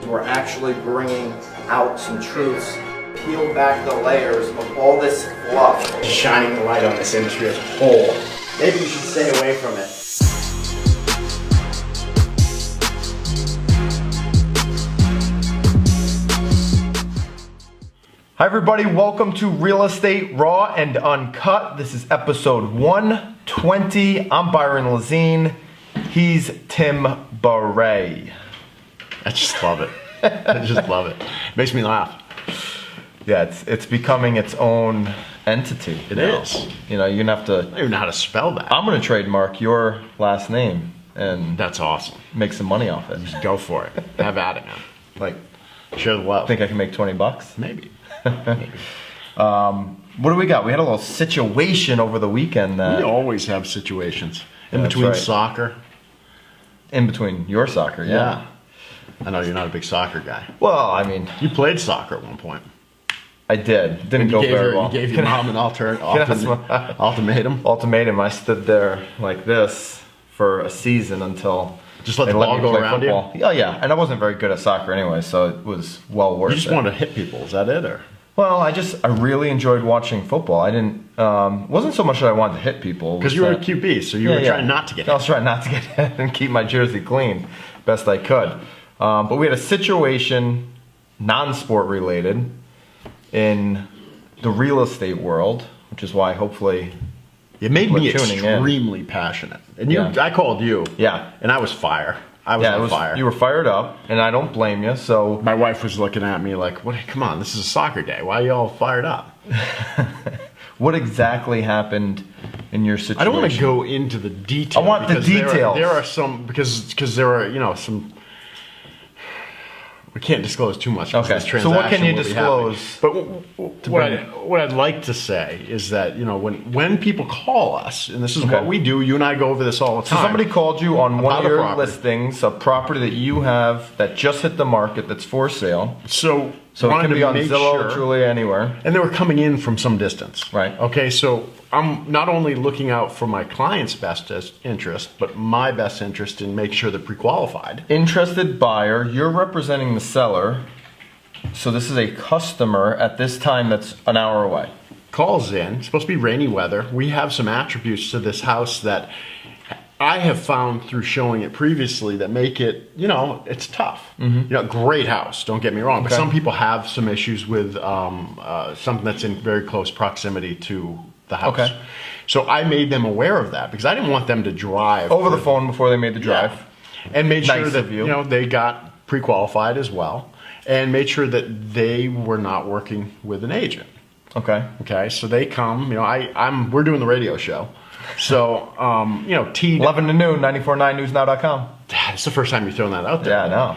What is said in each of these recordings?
we're actually bringing out some truths, peel back the layers of all this fluff. Shining the light on this industry as a whole. Maybe you should stay away from it. Hi everybody, welcome to Real Estate Raw and Uncut. This is episode 120. I'm Byron Lazine. He's Tim Barre. I just love it. I just love it. Makes me laugh. Yeah, it's becoming its own entity. It is. You know, you're gonna have to. I don't even know how to spell that. I'm gonna trademark your last name and That's awesome. make some money off it. Just go for it. Have at it, man. Like, Share the love. think I can make $20? Maybe. What do we got? We had a little situation over the weekend We that always have situations. In That's between right. soccer. in between your soccer, yeah. I know you're not a big soccer guy. Well, I mean, You played soccer at one point. I did. Didn't go very well. You gave your mom an ultimatum. Ultimatum. I stood there like this for a season until Just let they the ball me go play around football. Yeah, yeah. And I wasn't very good at soccer anyway, so it was well worth You just it. wanted to hit people. Is that it? Or Well, I really enjoyed watching football. I didn't. Wasn't so much that I wanted to hit people. because you were a QB, so you were trying not to get I hit. was trying not to get hit and keep my jersey clean best I could. But we had a situation, non-sport related, in the real estate world, which is why hopefully, It made me tuning in. extremely passionate. And you, Yeah. I called you. yeah, And I was fire. I was on fire. you were fired up, and I don't blame you. So My wife was looking at me like, "What? Come on, this is a soccer day. Why are you all fired up?" what exactly happened in your situation? I don't want to go into the details. I want the because details. There are some because there are some. We can't disclose too much. 'Cause Okay. this So what can you transaction will be happening. disclose But what I'd like to say is that when people call us, and this is Okay. what we do. You and I go over this all the So time. somebody called you on one About of a your property. listings, a property that you have that just hit the market that's for sale. So So it wanted can be to on make Zillow, sure- Trulia, anywhere. And they were coming in from some distance. Right. Okay, so I'm not only looking out for my client's best interest, but my best interest in making sure they're pre-qualified. Interested buyer, you're representing the seller. So this is a customer at this time that's an hour away. Calls in, it's supposed to be rainy weather. We have some attributes to this house that I have found through showing it previously that make it, it's tough. Great house, don't get me wrong, but Okay. some people have some issues with something that's in very close proximity to the house. Okay. So I made them aware of that because I didn't want them to drive Over the phone before they made the drive. Yeah. And made Nice sure that of you. they got pre-qualified as well, and made sure that they were not working with an agent. Okay. Okay, so they come. We're doing the radio show, so T. 11 to noon, 949newsnow.com. It's the first time you're throwing that out there. Yeah, I know.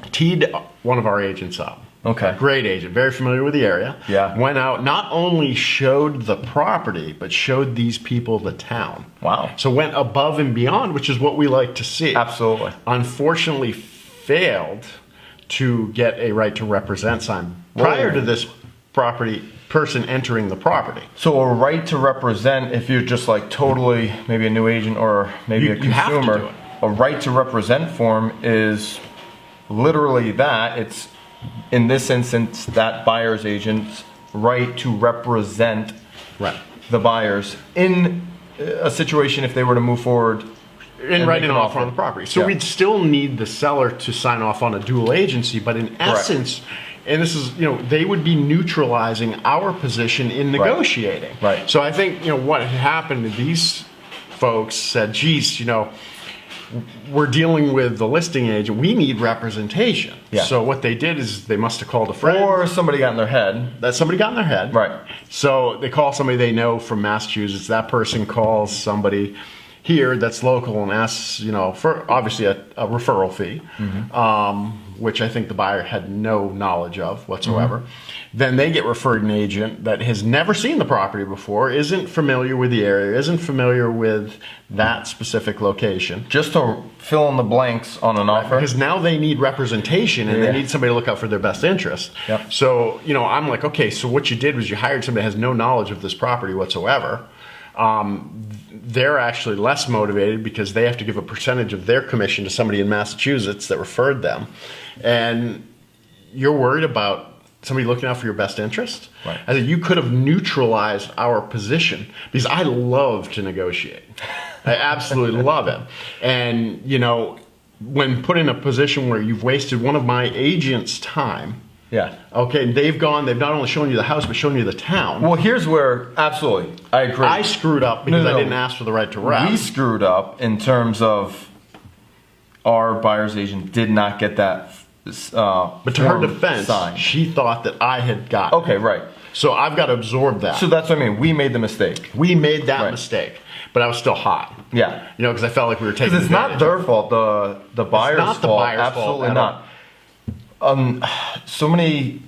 The teed one of our agents up. Okay. Great agent, very familiar with the area. Yeah. Went out, not only showed the property, but showed these people the town. Wow. So went above and beyond, which is what we like to see. Absolutely. Unfortunately, failed to get a right to represent sign prior to this person entering the property. So a right to represent, if you're just like totally maybe a new agent or maybe a You have to consumer, do it. a right to represent form is literally that. It's in this instance that buyer's agent's right to represent Right. the buyers in a situation if they were to move forward And write make an an offer offer. on the property. So Yeah. we'd still need the seller to sign off on a dual agency, but in essence, and this is, they would be neutralizing our position in negotiating. Right. So I think, what had happened, these folks said, geez, we're dealing with the listing agent. We need representation. Yeah. So what they did is they must have called a friend. or somebody got in their head. That somebody got in their head. Right. So they call somebody they know from Massachusetts. That person calls somebody here that's local and asks, for obviously a referral fee, which I think the buyer had no knowledge of whatsoever. Then they get referred an agent that has never seen the property before, isn't familiar with the area, isn't familiar with that specific location. Just to fill in the blanks on an offer. Because now they need representation and Yeah. they need somebody to look out for their best interest. Yep. So, I'm like, okay, so what you did was you hired somebody that has no knowledge of this property whatsoever. they're actually less motivated because they have to give a percentage of their commission to somebody in Massachusetts that referred them. And you're worried about somebody looking out for your best interest? Right. I think you could have neutralized our position, because I love to negotiate. I absolutely love it. And, you know, when put in a position where you've wasted one of my agents' time, Yeah. okay, they've not only shown you the house, but shown you the town. Well, here's where, absolutely, I agree. I screwed up because No. I didn't ask for the right to rep. We screwed up in terms of our buyer's agent did not get that. But to her form defense, signed. she thought that I had got it. Okay, right. So I've got to absorb that. So that's what I mean. We made the mistake. We made that Right. mistake, but I was still hot. Yeah. You know, because I felt like we were taking Because it's not advantage. their fault. The buyer's not the fault. buyer's fault Absolutely at not. So many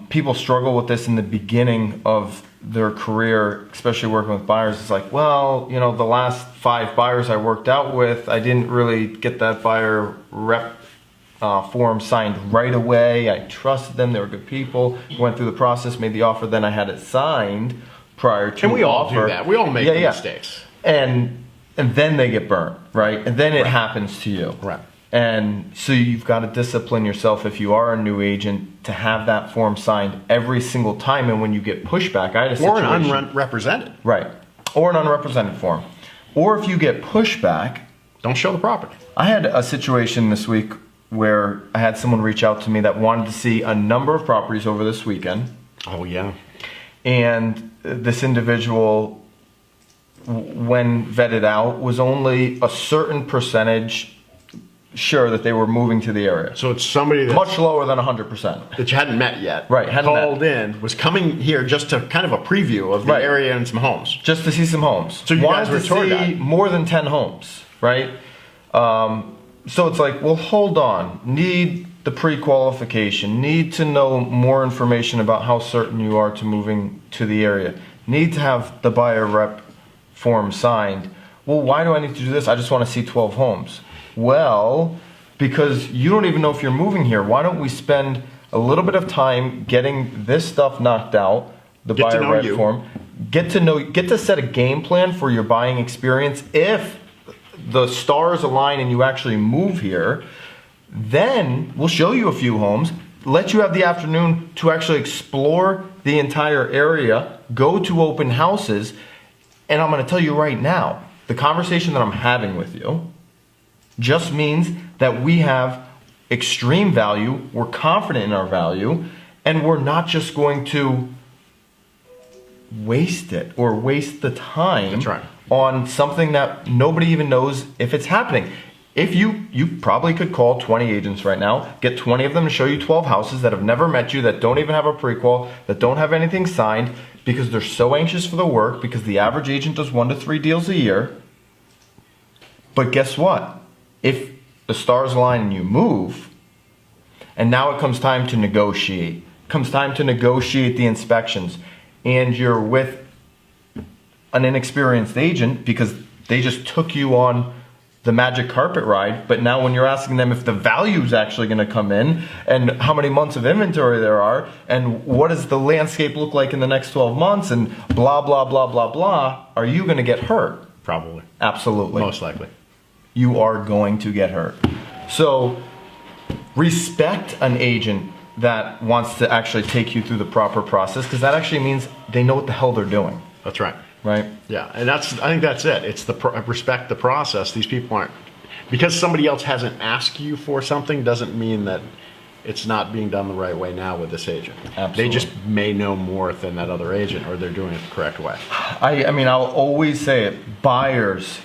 people struggle with this in the beginning of their career, especially working with buyers. It's like, well, you know, the last 5 buyers I worked out with, I didn't really get that buyer rep form signed right away. I trusted them. They were good people. Went through the process, made the offer. Then I had it signed prior to And we all offer. do that. We all make mistakes. And then they get burnt, right? And then it happens to you. Right. And so you've got to discipline yourself if you are a new agent to have that form signed every single time. And when you get pushback, I had a Or situation. an unrepresented. Right. Or an unrepresented form. Or if you get pushback, Don't show the property. I had a situation this week where I had someone reach out to me that wanted to see a number of properties over this weekend. Oh, yeah. And this individual, when vetted out, was only a certain percentage sure that they were moving to the area. So it's somebody Much lower than 100%. that you hadn't met yet. Right, hadn't met. Called in, was coming here just to kind of a preview of the Right. area and some homes. Just to see some homes. So you wanted guys were to tour see guide. more than 10 homes, right? So it's like, well, hold on. Need the pre-qualification. Need to know more information about how certain you are to moving to the area. Need to have the buyer rep form signed. Well, why do I need to do this? I just want to see 12 homes. Well, because you don't even know if you're moving here. Why don't we spend a little bit of time getting this stuff knocked out, the Get to buyer know rep you. form, get to set a game plan for your buying experience. If the stars align and you actually move here, then we'll show you a few homes, let you have the afternoon to actually explore the entire area, go to open houses, and I'm going to tell you right now, the conversation that I'm having with you just means that we have extreme value, we're confident in our value, and we're not just going to waste it or waste the time That's right. on something that nobody even knows if it's happening. If you probably could call 20 agents right now, get 20 of them to show you 12 houses that have never met you, that don't even have a prequal, that don't have anything signed, because they're so anxious for the work, because the average agent does 1 to 3 deals a year. But guess what? If the stars align and you move, and now it comes time to negotiate, the inspections, and you're with an inexperienced agent because they just took you on the magic carpet ride, but now when you're asking them if the value is actually going to come in and how many months of inventory there are and what does the landscape look like in the next 12 months and blah, blah, blah, blah, blah, are you going to get hurt? Probably. Absolutely. Most likely. You are going to get hurt. So respect an agent that wants to actually take you through the proper process, because that actually means they know what the hell they're doing, That's right. right? Yeah, and I think that's it. It's respect the process. These people aren't, because somebody else hasn't asked you for something doesn't mean that it's not being done the right way now with this agent. Absolutely. They just may know more than that other agent, or they're doing it the correct way. I mean, I'll always say it. Buyers,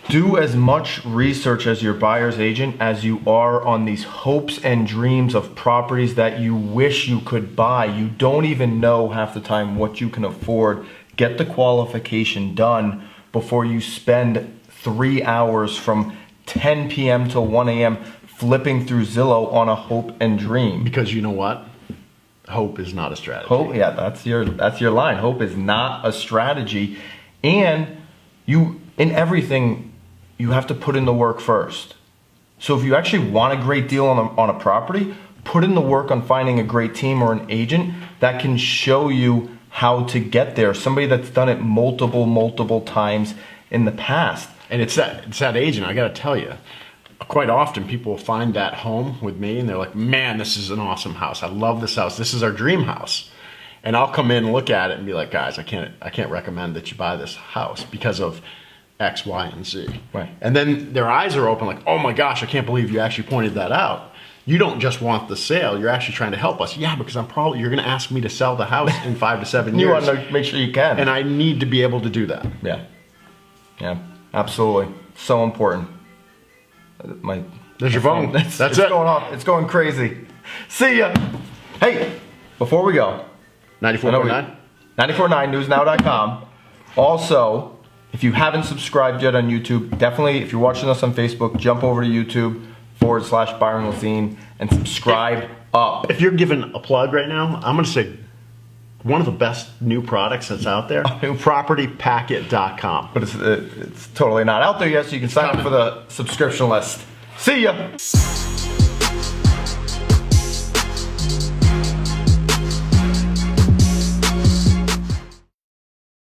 do as much research as your buyer's agent as you are on these hopes and dreams of properties that you wish you could buy. You don't even know half the time what you can afford. Get the qualification done before you spend 3 hours from 10 p.m. to 1 a.m. flipping through Zillow on a hope and dream. Because you know what? Hope is not a strategy. Hope, yeah, that's your line. Hope is not a strategy, and in everything you have to put in the work first. So if you actually want a great deal on a property, put in the work on finding a great team or an agent that can show you how to get there. Somebody that's done it multiple times in the past. And it's that agent, I got to tell you. Quite often people find that home with me and they're like, man, this is an awesome house. I love this house. This is our dream house. And I'll come in and look at it and be like, guys, I can't recommend that you buy this house because of X, Y, and Z. Right. And then their eyes are open like, oh my gosh, I can't believe you actually pointed that out. You don't just want the sale, you're actually trying to help us. Yeah, because you're going to ask me to sell the house in 5 to 7 years. You want to make sure you can. And I need to be able to do that. Yeah, absolutely. So important. There's your phone. That's it. Going off. It's going crazy. See ya. Hey, before we go, 94.9? 949newsnow.com. Also, if you haven't subscribed yet on YouTube, definitely, if you're watching us on Facebook, jump over to YouTube/Byron Lazine and subscribe up. If you're giving a plug right now, I'm going to say one of the best new products that's out there, propertypacket.com. But it's totally not out there yet, so you can sign up for the subscription list. See ya.